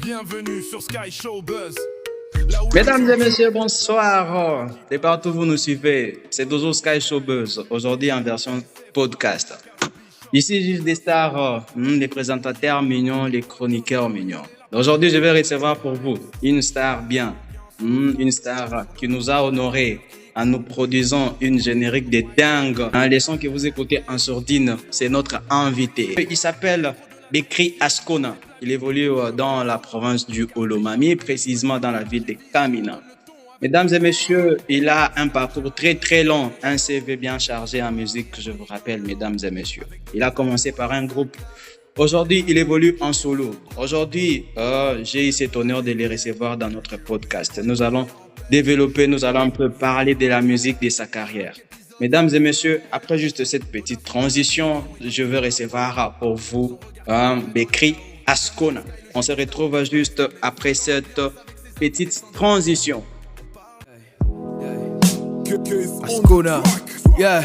Bienvenue sur Sky Show Buzz. Mesdames et messieurs, bonsoir. De partout où vous nous suivez, c'est toujours Sky Show Buzz, aujourd'hui en version podcast. Ici, juste des stars, les présentateurs mignons, les chroniqueurs mignons. Aujourd'hui, je vais recevoir pour vous une star bien, une star qui nous a honorés en nous produisant une générique de dingue. Les sons que vous écoutez en sourdine, c'est notre invité. Il s'appelle Bekri Ascona. Il évolue dans la province du Olomami, précisément dans la ville de Kamina. Mesdames et messieurs, il a un parcours très long, un CV bien chargé en musique, je vous rappelle, mesdames et messieurs. Il a commencé par un groupe. Aujourd'hui, il évolue en solo. Aujourd'hui, j'ai eu cet honneur de les recevoir dans notre podcast. Nous allons développer, nous allons un peu parler de la musique, de sa carrière. Mesdames et messieurs, après juste cette petite transition, je vais recevoir pour vous Bekri Ascona. On se retrouve juste après cette petite transition. Ascona, yeah.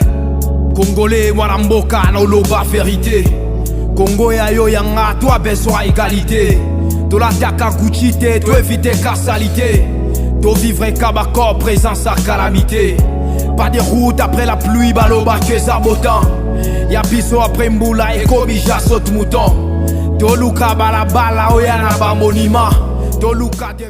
Congolais, Waramboka, Noloba, vérité. Congo ya yo yanga, toi besoin égalité. To la taka Gucci, to éviter carsalité. To vivre Kabako, présence à calamité. Pas de route après la pluie, baloba, tu es abotant. Y'a biso après Mboula et Komija saute mouton. To luka balabala, oyana ba monument. To luka de...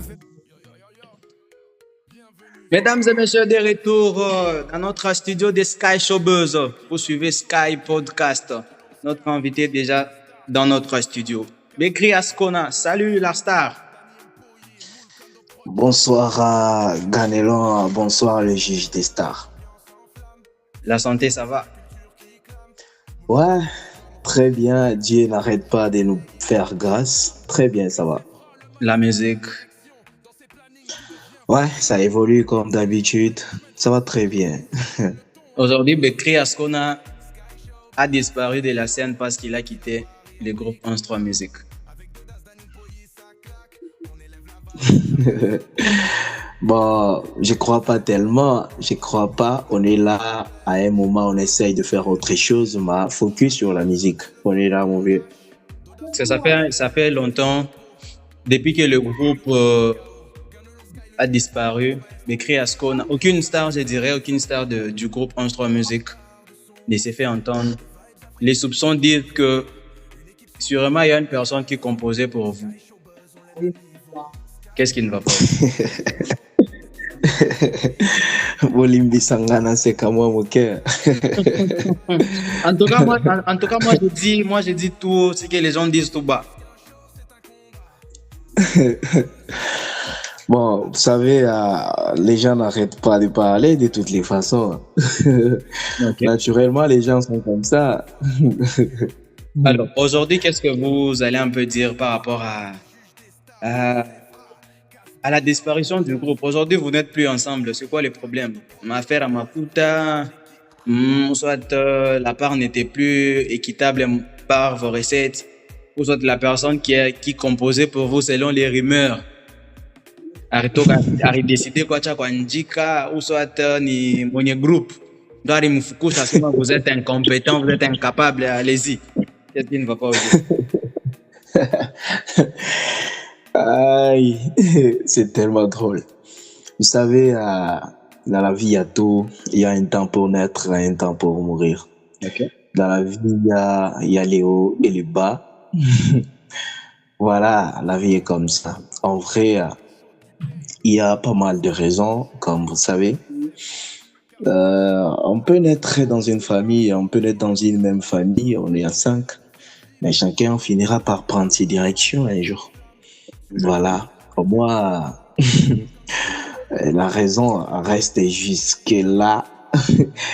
Mesdames et messieurs, de retour dans notre studio de Sky Show Buzz. Vous suivez Sky Podcast. Notre invité déjà dans notre studio. Bekri Ascona, salut la star. Bonsoir à Ganelon, bonsoir le juge des stars. La santé, ça va? Ouais, très bien. Dieu n'arrête pas de nous faire grâce. Très bien, ça va. La musique? Ouais, ça évolue comme d'habitude. Ça va très bien. Aujourd'hui, Bekri Ascona a disparu de la scène parce qu'il a quitté le groupe 11-3 Music. Bon, je crois pas tellement. Je crois pas. On est là à un moment, on essaye de faire autre chose, mais focus sur la musique. On est là, mon vieux. Ça fait longtemps, depuis que le groupe a disparu. Bekri Ascona, aucune star, je dirais, aucune star du groupe 11-3 Music ne s'est fait entendre. Les soupçons disent que sûrement il y a une personne qui composait pour vous. Qu'est-ce qui ne va pas? Bolimbi Sangana, c'est comme moi, mon cœur. En tout cas, moi, je dis tout ce que les gens disent tout bas. Bon, vous savez, les gens n'arrêtent pas de parler de toutes les façons. Okay. Naturellement, les gens sont comme ça. Alors, aujourd'hui, qu'est-ce que vous allez un peu dire par rapport à la disparition du groupe? Aujourd'hui, vous n'êtes plus ensemble. C'est quoi le problème? Affaire à Maputa, soit la part n'était plus équitable par vos recettes, ou soit la personne qui composait pour vous selon les rumeurs a décidé quoi njika, ou soit ni mon groupe doit mfukusha sema vous êtes incompétent, vous êtes incapable, allez-y. Qu'est-ce qui ne va pas aujourd'hui? Aïe, c'est tellement drôle. Vous savez, dans la vie, il y a tout. Il y a un temps pour naître, un temps pour mourir. Okay. Dans la vie, il y a les hauts et les bas. Voilà, la vie est comme ça. En vrai, il y a pas mal de raisons, comme vous savez. On peut naître dans une famille, on peut naître dans une même famille, on est à 5. Mais chacun finira par prendre ses directions un jour. Voilà, pour moi, la raison reste jusque-là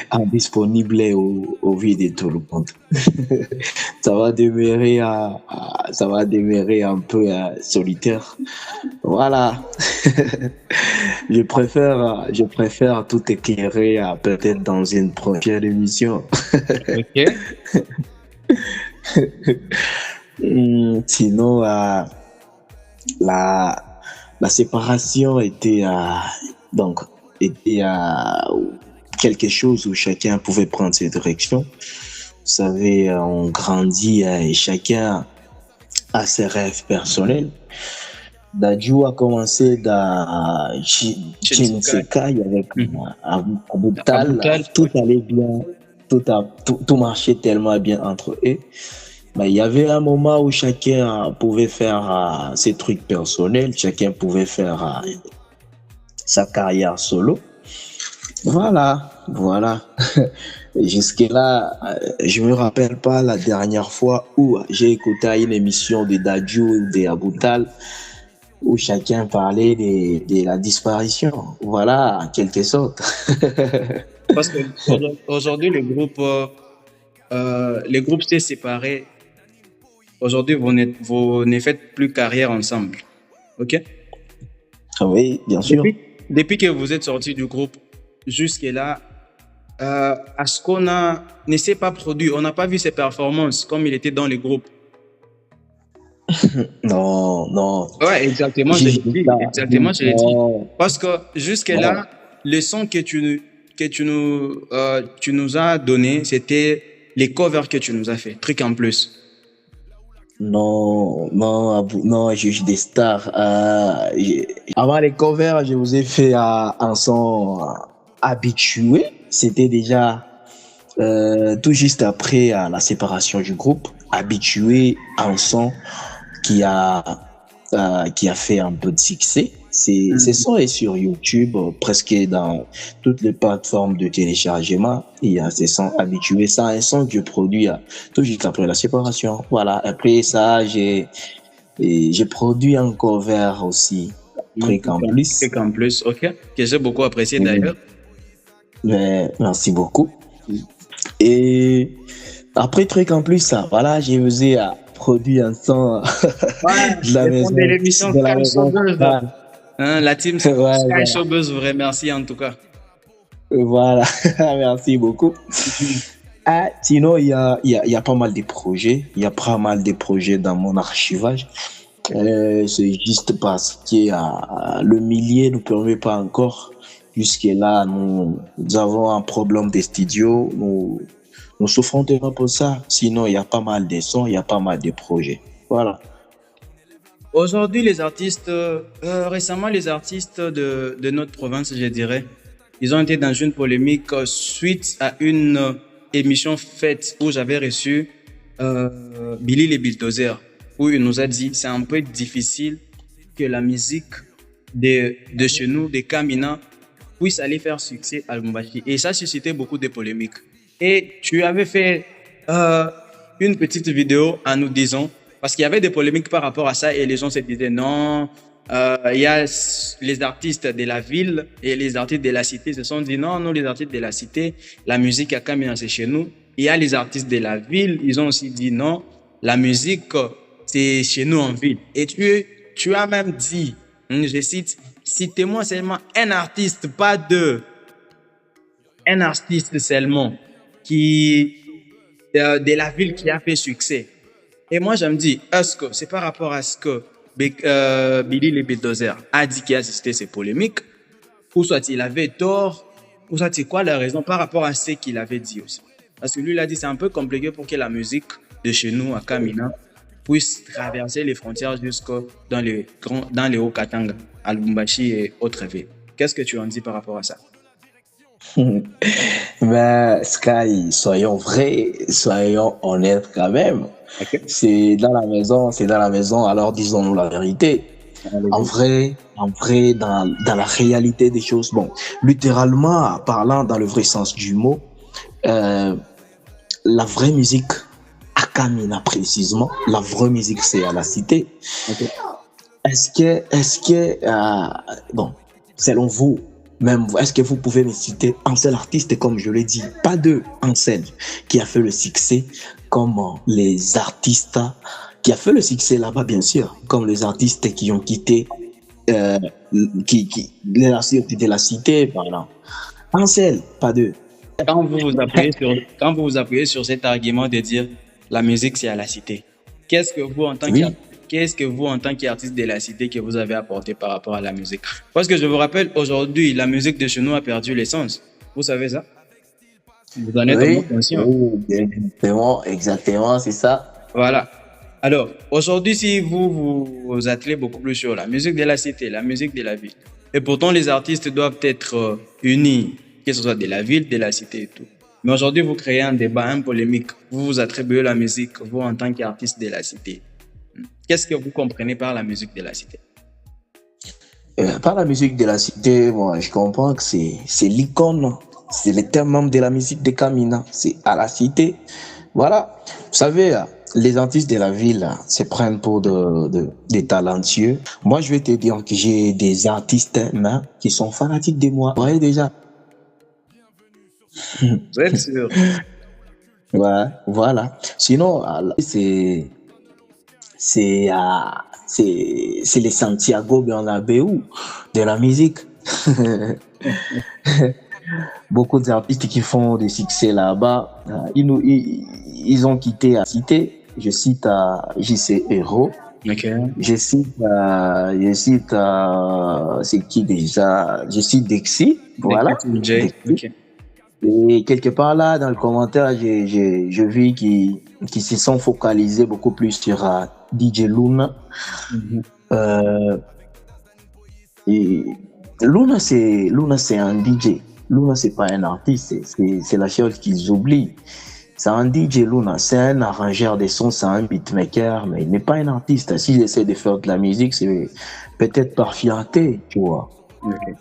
indisponible au vu de tout le monde. Ça va demeurer un peu solitaire. Voilà. Je préfère tout éclairer peut-être dans une prochaine émission. Ok. Sinon, la séparation était quelque chose où chacun pouvait prendre ses directions. Vous savez, on grandit et chacun à ses rêves personnels. Dadju a commencé dans Shinsekai avec Abu Tal. Tal. Tout allait bien, tout marchait tellement bien entre eux. Mais il y avait un moment où chacun pouvait faire ses trucs personnels, chacun pouvait faire sa carrière solo. Voilà. Jusque-là, je me rappelle pas la dernière fois où j'ai écouté une émission de Dadju ou de Abu Tal où chacun parlait de la disparition. Voilà, en quelque sorte. Parce que aujourd'hui, les groupes s'est séparés. Aujourd'hui, vous ne faites plus carrière ensemble. OK? Oui, bien sûr. Depuis que vous êtes sorti du groupe, jusque-là, Ascona ne s'est pas produit. On n'a pas vu ses performances comme il était dans les groupes. Non. Ouais, exactement, je l'ai dit. Parce que jusque-là, le son que tu nous as donné, c'était les covers que tu nous as fait. Truc en plus. Non, Juge des stars. Avant les covers, je vous ai fait un son habitué. C'était déjà tout juste après la séparation du groupe. Habitué, un son qui a fait un peu de succès. Ce son est sur YouTube, presque dans toutes les plateformes de téléchargement. Il y a ces sons habitués. C'est un son que je produis tout juste après la séparation. Voilà. Après ça, j'ai produit un cover aussi. Truc en plus, ok. Que j'ai beaucoup apprécié d'ailleurs. Mais merci beaucoup. Et après truc en plus, ça, voilà, j'ai osé produit un son de la maison. De l'émission Sky Showbuzz. La team Sky Showbuzz vous remercie en tout cas. Voilà, merci beaucoup. Sinon, il y a pas mal de projets. Il y a pas mal de projets dans mon archivage. C'est juste parce que le milieu ne permet pas encore. Jusque-là, nous avons un problème de studio. Nous souffrons un peu pour ça. Sinon, il y a pas mal de sons, il y a pas mal de projets. Voilà. Aujourd'hui, les artistes, récemment, les artistes de notre province, je dirais, ils ont été dans une polémique suite à une émission faite où j'avais reçu Billy les Bulldozers, où il nous a dit c'est un peu difficile que la musique de chez nous, de Kamina, puisse aller faire succès à Lubumbashi. Et ça a suscité beaucoup de polémiques. Et tu avais fait une petite vidéo en nous disant, parce qu'il y avait des polémiques par rapport à ça et les gens se disaient non, il y a les artistes de la ville et les artistes de la cité se sont dit non, nous les artistes de la cité, la musique à Kamina c'est chez nous. Il y a les artistes de la ville, ils ont aussi dit non, la musique c'est chez nous en ville. Et tu as même dit, je cite, citez-moi seulement un artiste, pas deux. Un artiste seulement qui de la ville qui a fait succès. Et moi, je me dis, est-ce que c'est par rapport à ce que Billy les Bulldozers a dit qu'il a suscité ces polémiques, ou soit il avait tort, ou soit c'est quoi la raison par rapport à ce qu'il avait dit aussi. Parce que lui, il a dit c'est un peu compliqué pour que la musique de chez nous, à Kamina, puisse traverser les frontières jusque dans les Hauts-Katanga, à Lubumbashi et autres villes. Qu'est-ce que tu en dis par rapport à ça? Ben, Sky, soyons vrais, soyons honnêtes quand même. Okay. C'est dans la maison, alors disons-nous la vérité. En vrai, dans la réalité des choses, bon, littéralement parlant dans le vrai sens du mot, la vraie musique à Kamina précisément, la vraie musique c'est à la cité. Okay. Est-ce que bon, selon vous, même, est-ce que vous pouvez me citer un seul artiste, comme je l'ai dit, pas deux, un seul, qui a fait le succès comme les artistes, qui a fait le succès là-bas, bien sûr, comme les artistes qui ont quitté de la cité, par exemple. Un seul, pas deux. Quand vous vous appuyez sur cet argument de dire la musique c'est à la cité, qu'est-ce que vous, en tant qu'artiste de la cité, que vous avez apporté par rapport à la musique? Parce que je vous rappelle, aujourd'hui, la musique de chez nous a perdu l'essence. Vous savez ça? Vous en êtes conscient? Oui, exactement, c'est ça. Voilà. Alors, aujourd'hui, si vous attelez beaucoup plus sur la musique de la cité, la musique de la ville, et pourtant les artistes doivent être unis, que ce soit de la ville, de la cité et tout. Mais aujourd'hui, vous créez un débat, un polémique. Vous vous attribuez la musique, vous, en tant qu'artiste de la cité. Qu'est-ce que vous comprenez par la musique de la cité? Par la musique de la cité, moi, je comprends que c'est l'icône, c'est le thème même de la musique de Kamina. C'est à la cité. Voilà. Vous savez, les artistes de la ville se prennent pour des talentueux. Moi, je vais te dire que j'ai des artistes qui sont fanatiques de moi. Vous voyez déjà? Vous êtes sûr? Ouais, voilà. Sinon, c'est c'est les Santiago Bernabéu de la musique. Beaucoup d'artistes qui font des succès là-bas, ils ont quitté la cité. Je cite JC Hero. Ok. C'est qui déjà? Je cite Dexy. Voilà. DJ. Dexy. Ok. Et quelque part là, dans le commentaire, je vis qu'ils se sont focalisés beaucoup plus sur DJ Luna. Mhm. Et Luna, c'est un DJ. Luna, c'est pas un artiste. C'est la chose qu'ils oublient. C'est un DJ Luna. C'est un arrangeur de sons, c'est un beatmaker, mais il n'est pas un artiste. S'il essaie de faire de la musique, c'est peut-être par fierté, tu vois. Ok.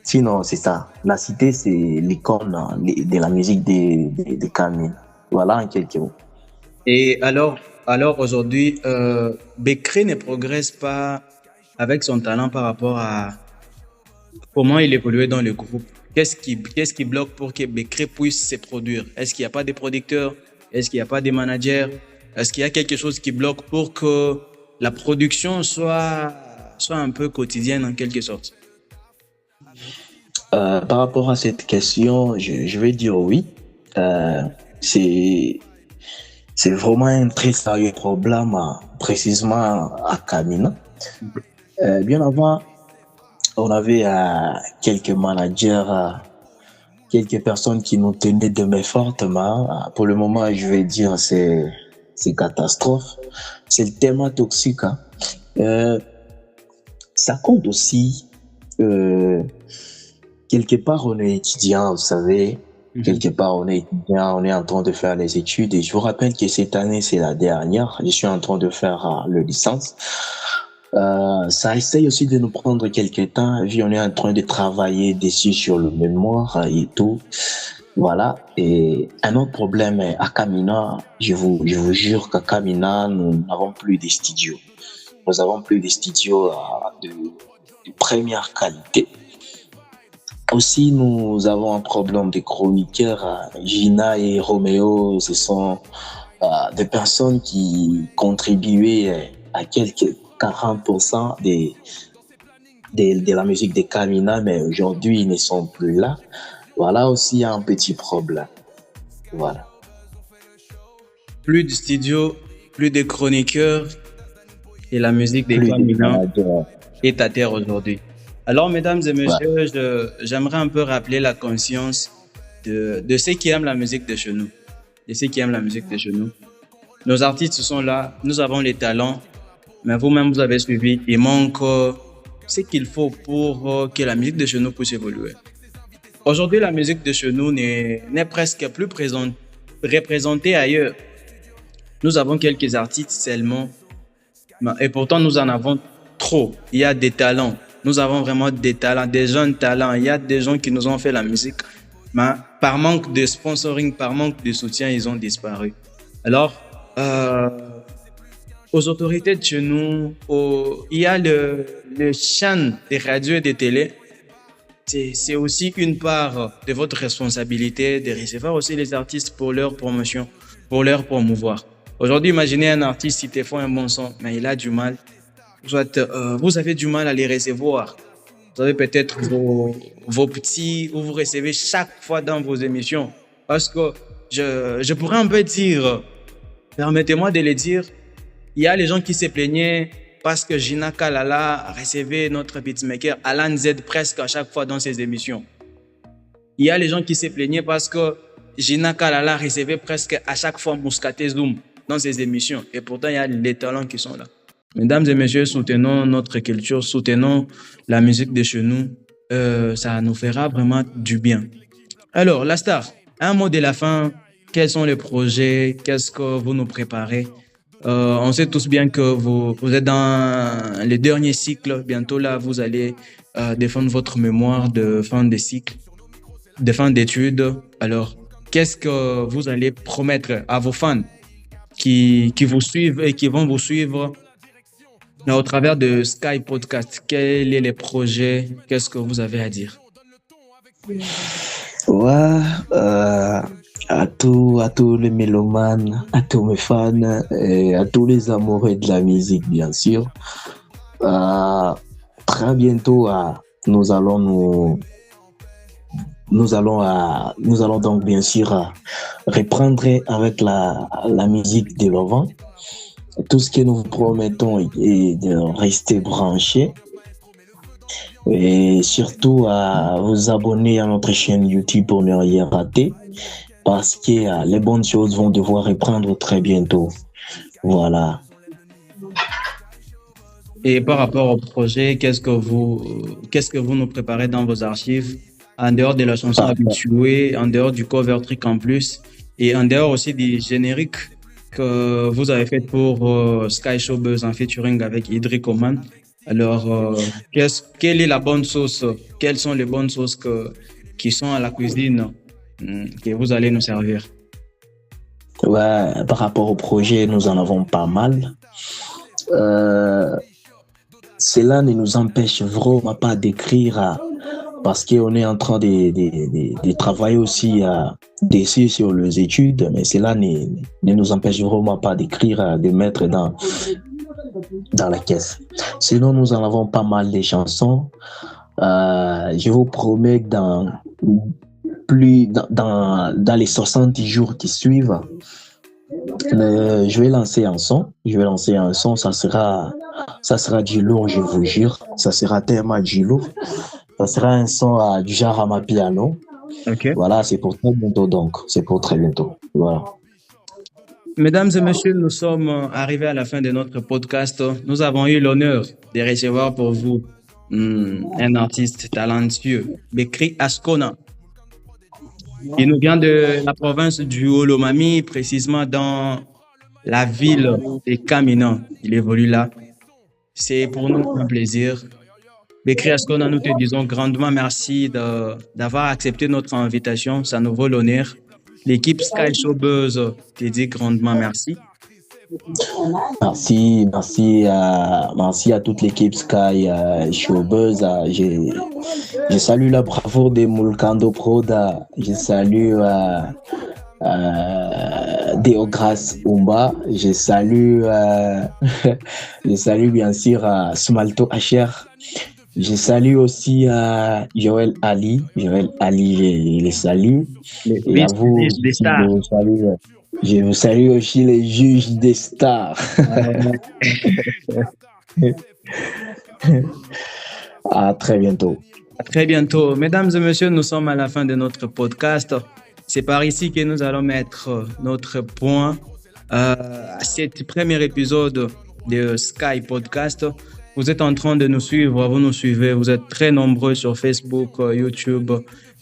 Sinon, c'est ça. La cité, c'est l'icône de la musique de Camille. Voilà en quelques mots. Et alors aujourd'hui, Bekri ne progresse pas avec son talent par rapport à comment il évoluait dans le groupe. Qu'est-ce qui bloque pour que Bekri puisse se produire? Est-ce qu'il n'y a pas de producteurs? Est-ce qu'il n'y a pas de managers? Est-ce qu'il y a quelque chose qui bloque pour que la production soit un peu quotidienne en quelque sorte? Par rapport à cette question, je vais dire oui. C'est vraiment un très sérieux problème, précisément à Kamina. Bien avant, on avait quelques managers, quelques personnes qui nous tenaient de main fortement. Pour le moment, je vais dire c'est catastrophe. C'est tellement toxique. Ça compte aussi. Quelque part, on est étudiant, vous savez. Quelque part, on est étudiant, on est en train de faire les études. Et je vous rappelle que cette année, c'est la dernière. Je suis en train de faire le licence. Ça essaye aussi de nous prendre quelques temps. Vu on est en train de travailler dessus sur le mémoire et tout. Voilà. Et un autre problème à Kamina, je vous jure qu'à Kamina, nous n'avons plus de studios. Nous avons plus de studios de première qualité. Aussi, nous avons un problème de chroniqueurs. Gina et Roméo, ce sont des personnes qui contribuaient à quelques 40% de la musique de Kamina, mais aujourd'hui, ils ne sont plus là. Voilà aussi un petit problème. Voilà. Plus de studios, plus de chroniqueurs et la musique de Kamina est à terre aujourd'hui. Alors, mesdames et messieurs, j'aimerais un peu rappeler la conscience de ceux qui aiment la musique de chez nous. De ceux qui aiment la musique de chez nous. Nos artistes sont là, nous avons les talents, mais vous-même, vous avez suivi. Il manque ce qu'il faut pour que la musique de chez nous puisse évoluer. Aujourd'hui, la musique de chez nous n'est presque plus représentée ailleurs. Nous avons quelques artistes seulement, et pourtant nous en avons trop. Il y a des talents. Nous avons vraiment des talents, des jeunes talents. Il y a des gens qui nous ont fait la musique, mais par manque de sponsoring, par manque de soutien, ils ont disparu. Alors, aux autorités de chez nous, il y a le chaîne des radios et des télés. C'est aussi une part de votre responsabilité de recevoir aussi les artistes pour leur promotion, pour leur promouvoir. Aujourd'hui, imaginez un artiste qui te fait un bon son, mais il a du mal. Soit vous avez du mal à les recevoir. Vous avez peut-être vos petits où vous recevez chaque fois dans vos émissions. Parce que je pourrais un peu dire, permettez-moi de le dire, il y a les gens qui se plaignaient parce que Gina Kalala recevait notre beatmaker Alan Z presque à chaque fois dans ses émissions. Il y a les gens qui se plaignaient parce que Gina Kalala recevait presque à chaque fois Mouskaté Zoom. dans ces émissions. Et pourtant, il y a les talents qui sont là. Mesdames et messieurs, soutenons notre culture, soutenons la musique de chez nous. Ça nous fera vraiment du bien. Alors, la star, un mot de la fin. Quels sont les projets? Qu'est-ce que vous nous préparez? On sait tous bien que vous êtes dans les derniers cycles. Bientôt, là, vous allez défendre votre mémoire de fin de cycle, de fin d'études. Alors, qu'est-ce que vous allez promettre à vos fans qui vous suivent et qui vont vous suivre au travers de Sky Podcast? Quels sont les projets? Qu'est-ce que vous avez à dire? Ouais, à tous les mélomanes, à tous mes fans et à tous les amoureux de la musique, bien sûr. Très bientôt, nous allons donc bien sûr reprendre avec la musique de l'avant. Tout ce que nous vous promettons est de rester branchés. Et surtout à vous abonner à notre chaîne YouTube pour ne rien rater, parce que les bonnes choses vont devoir reprendre très bientôt. Voilà. Et par rapport au projet, qu'est-ce que vous nous préparez dans vos archives, en dehors de la chanson habituée, en dehors du cover trick en plus, et en dehors aussi des génériques que vous avez fait pour Sky Showbuzz en featuring avec Idric Oman. Alors, quelle est la bonne sauce? Quelles sont les bonnes sauces qui sont à la cuisine que vous allez nous servir? Ouais, par rapport au projet, nous en avons pas mal. Cela ne nous empêche vraiment pas d'écrire parce qu'on est en train de travailler aussi dessus sur les études, mais cela ne nous empêche vraiment pas d'écrire, de mettre dans la caisse. Sinon, nous en avons pas mal de chansons. Je vous promets que dans les 60 jours qui suivent, je vais lancer un son. Ça sera du lourd, je vous jure. Ça sera tellement du lourd. Ça sera un son du genre à ma piano. Ok. Voilà, c'est pour très bientôt donc. C'est pour très bientôt. Voilà. Mesdames et messieurs, nous sommes arrivés à la fin de notre podcast. Nous avons eu l'honneur de recevoir pour vous un artiste talentueux, Bekri Ascona. Il nous vient de la province du Olomami, précisément dans la ville de Kamina. Il évolue là. C'est pour nous un plaisir. Bekri Ascona, nous te disons grandement merci d'avoir accepté notre invitation. Ça nous vaut l'honneur. L'équipe Sky Showbuzz te dit grandement merci. Merci à toute l'équipe Sky Showbuzz. Je salue la bravoure de Mulkando Prod. Je salue Deogras Umba. Je salue bien sûr Smalto Asher. Je salue aussi Joël Ali. Je les salue. Et à vous, je vous salue aussi les juges des stars. À très bientôt. À très bientôt. Mesdames et messieurs, nous sommes à la fin de notre podcast. C'est par ici que nous allons mettre notre point à cet premier épisode de Sky Podcast. Vous êtes en train de nous suivre, vous nous suivez, vous êtes très nombreux sur Facebook, YouTube,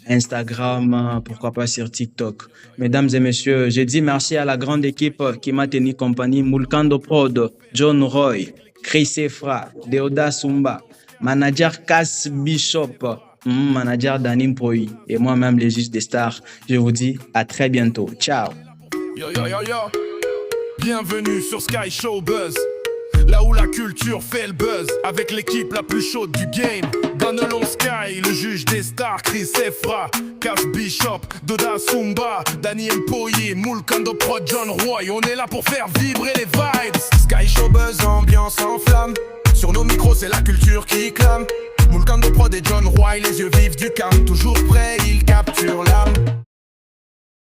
Instagram, pourquoi pas sur TikTok. Mesdames et messieurs, j'ai dit merci à la grande équipe qui m'a tenu compagnie. Mulkando Prod, John Roy, Chris Efra, Deoda Sumba, manager Cass Bishop, manager Danim Poi et moi-même les juges des stars. Je vous dis à très bientôt. Ciao. Yo yo yo yo. Bienvenue sur Sky Showbuzz. Là où la culture fait le buzz, avec l'équipe la plus chaude du game. Danelon Sky, le juge des stars, Chris Efra, Cass Bishop, Doda Sumba, Danny Mpoyi, Mulkando Prod, John Roy. On est là pour faire vibrer les vibes. Sky Showbuzz, ambiance en flamme. Sur nos micros, c'est la culture qui clame. Mulkando Prod et John Roy, les yeux vifs du calme, toujours prêts.